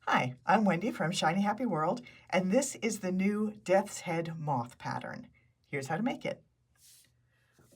Hi, I'm Wendy from Shiny Happy World, and this is the new Death's Head moth pattern. Here's how to make it.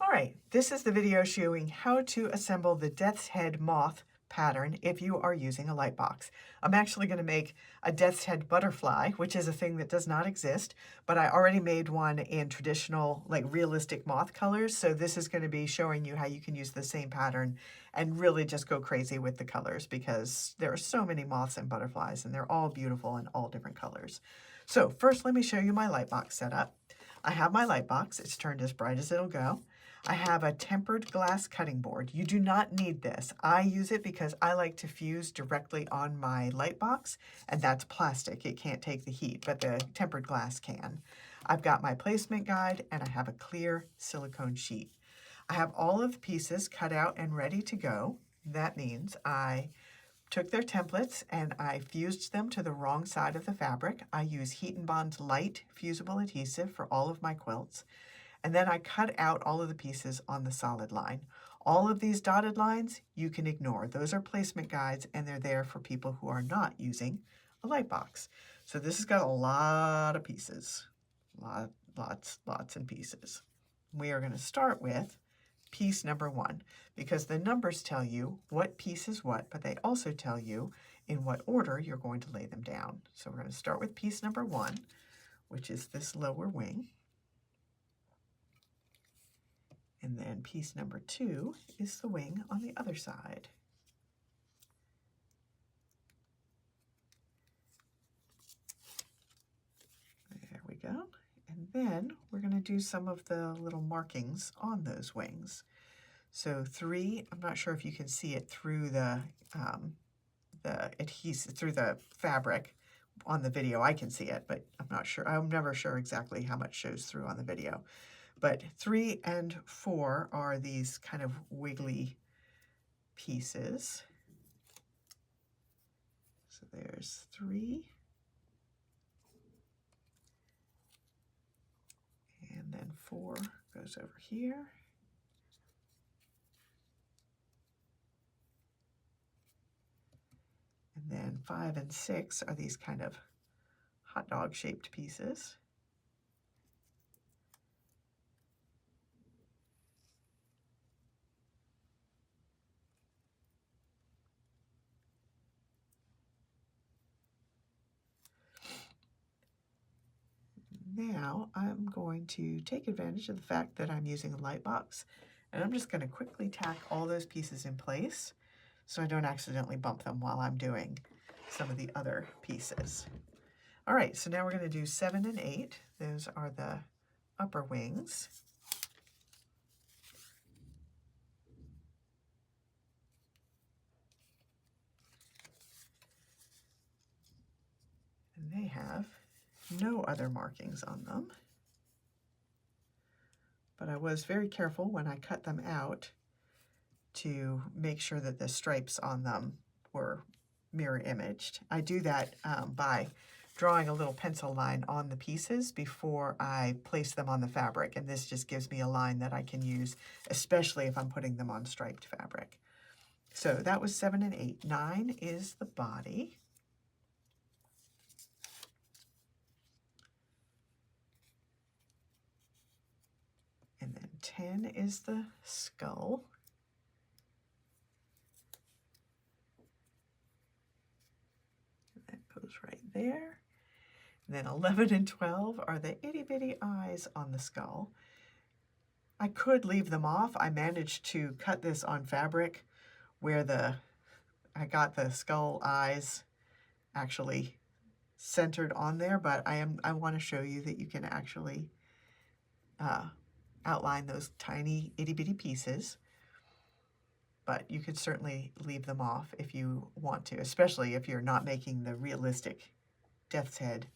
All right, this is the video showing how to assemble the Death's Head moth pattern if you are using a light box. I'm actually going to make a Death's Head butterfly, which is a thing that does not exist, but I already made one in traditional, like realistic moth colors, so this is going to be showing you how you can use the same pattern and really just go crazy with the colors because there are so many moths and butterflies and they're all beautiful in all different colors. So first let me show you my light box setup. I have my light box. It's turned as bright as it'll go. I have a tempered glass cutting board. You do not need this. I use it because I like to fuse directly on my light box, and that's plastic. It can't take the heat, but the tempered glass can. I've got my placement guide, and I have a clear silicone sheet. I have all of the pieces cut out and ready to go. That means I took their templates and I fused them to the wrong side of the fabric. I use Heat and Bond light fusible adhesive for all of my quilts. And then I cut out all of the pieces on the solid line. All of these dotted lines you can ignore. Those are placement guides and they're there for people who are not using a light box. So this has got a lot of pieces, lots and pieces. We are going to start with piece number 1 because the numbers tell you what piece is what, but they also tell you in what order you're going to lay them down. So we're going to start with piece number 1, which is this lower wing. And then piece number 2 is the wing on the other side. There we go. And then we're going to do some of the little markings on those wings. So 3, I'm not sure if you can see it through the adhesive, through the fabric on the video. I can see it, but I'm not sure. I'm never sure exactly how much shows through on the video. But 3 and 4 are these kind of wiggly pieces. So there's 3. And then 4 goes over here. And then 5 and 6 are these kind of hot dog shaped pieces. Now I'm going to take advantage of the fact that I'm using a light box, and I'm just going to quickly tack all those pieces in place so I don't accidentally bump them while I'm doing some of the other pieces. All right, so now we're going to do 7 and 8. Those are the upper wings. And they have no other markings on them. But I was very careful when I cut them out to make sure that the stripes on them were mirror imaged. I do that by drawing a little pencil line on the pieces before I place them on the fabric, and this just gives me a line that I can use, especially if I'm putting them on striped fabric. So that was 7 and 8. 9 is the body. And then 10 is the skull. And that goes right there. And then 11 and 12 are the itty bitty eyes on the skull. I could leave them off. I managed to cut this on fabric where I got the skull eyes actually centered on there, but I want to show you that you can actually outline those tiny itty bitty pieces. But you could certainly leave them off if you want to, especially if you're not making the realistic Death's Head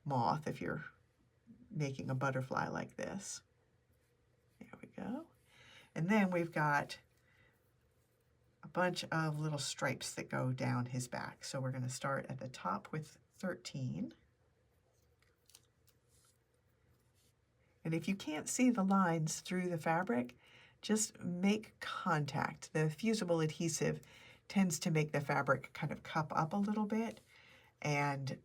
moth, if you're making a butterfly like this. There we go. And then we've got a bunch of little stripes that go down his back. So we're going to start at the top with 13. And if you can't see the lines through the fabric, just make contact. The fusible adhesive tends to make the fabric kind of cup up a little bit. and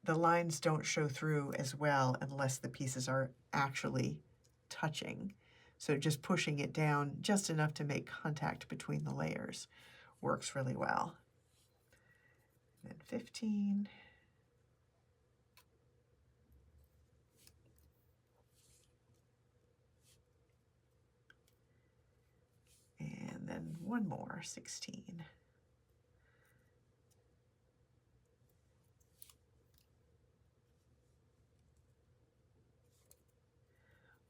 the lines don't show through as well unless the pieces are actually touching. So just pushing it down just enough to make contact between the layers works really well. And then 15. And then one more, 16.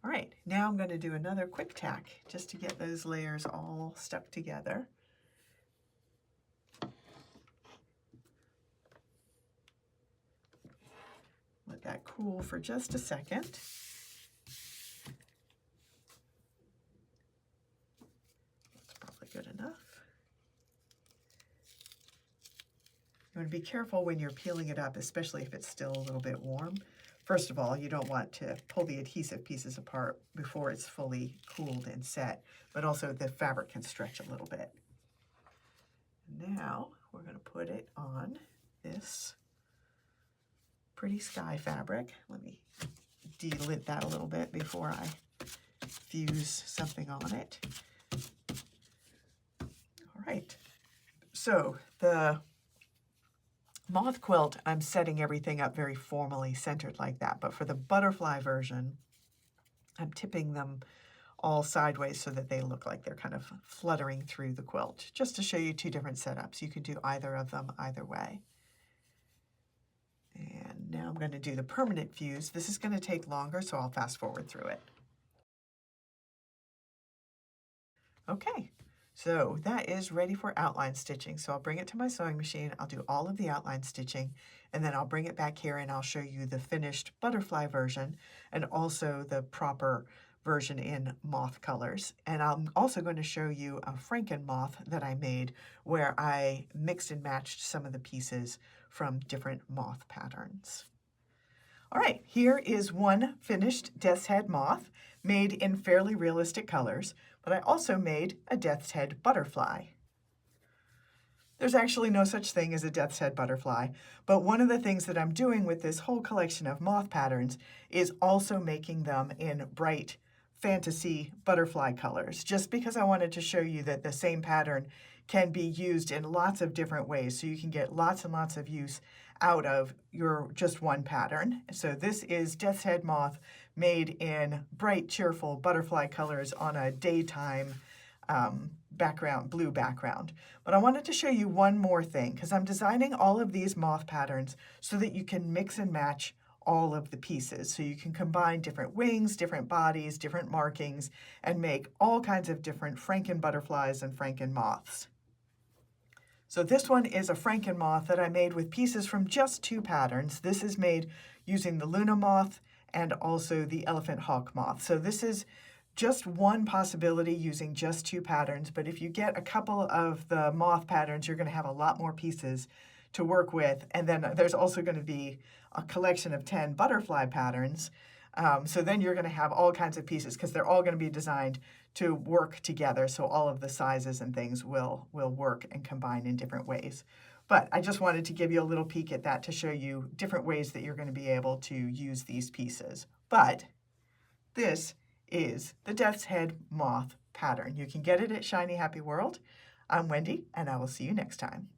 All right, now I'm going to do another quick tack just to get those layers all stuck together. Let that cool for just a second. That's probably good enough. You want to be careful when you're peeling it up, especially if it's still a little bit warm. First of all, you don't want to pull the adhesive pieces apart before it's fully cooled and set, but also the fabric can stretch a little bit. Now we're going to put it on this pretty sky fabric. Let me delint that a little bit before I fuse something on it. All right, so the moth quilt, I'm setting everything up very formally centered like that, but for the butterfly version, I'm tipping them all sideways so that they look like they're kind of fluttering through the quilt, just to show you two different setups. You can do either of them either way. And now I'm going to do the permanent fuse. This is going to take longer, so I'll fast forward through it. Okay, so that is ready for outline stitching. So I'll bring it to my sewing machine, I'll do all of the outline stitching, and then I'll bring it back here and I'll show you the finished butterfly version and also the proper version in moth colors. And I'm also going to show you a Franken moth that I made where I mixed and matched some of the pieces from different moth patterns. All right, here is one finished death's head moth made in fairly realistic colors, but I also made a death's head butterfly. There's actually no such thing as a death's head butterfly, but one of the things that I'm doing with this whole collection of moth patterns is also making them in bright fantasy butterfly colors, just because I wanted to show you that the same pattern can be used in lots of different ways, so you can get lots and lots of use out of your just one pattern. So this is Death's Head Moth made in bright, cheerful butterfly colors on a daytime background, blue background. But I wanted to show you one more thing, because I'm designing all of these moth patterns so that you can mix and match all of the pieces. So you can combine different wings, different bodies, different markings, and make all kinds of different Franken butterflies and Franken moths. So this one is a Franken moth that I made with pieces from just two patterns. This is made using the Luna moth and also the elephant hawk moth. So this is just one possibility using just two patterns, but if you get a couple of the moth patterns, you're going to have a lot more pieces to work with. And then there's also going to be a collection of 10 butterfly patterns. So then you're going to have all kinds of pieces because they're all going to be designed to work together. So all of the sizes and things will work and combine in different ways. But I just wanted to give you a little peek at that to show you different ways that you're going to be able to use these pieces. But this is the Death's Head Moth pattern. You can get it at Shiny Happy World. I'm Wendy, and I will see you next time.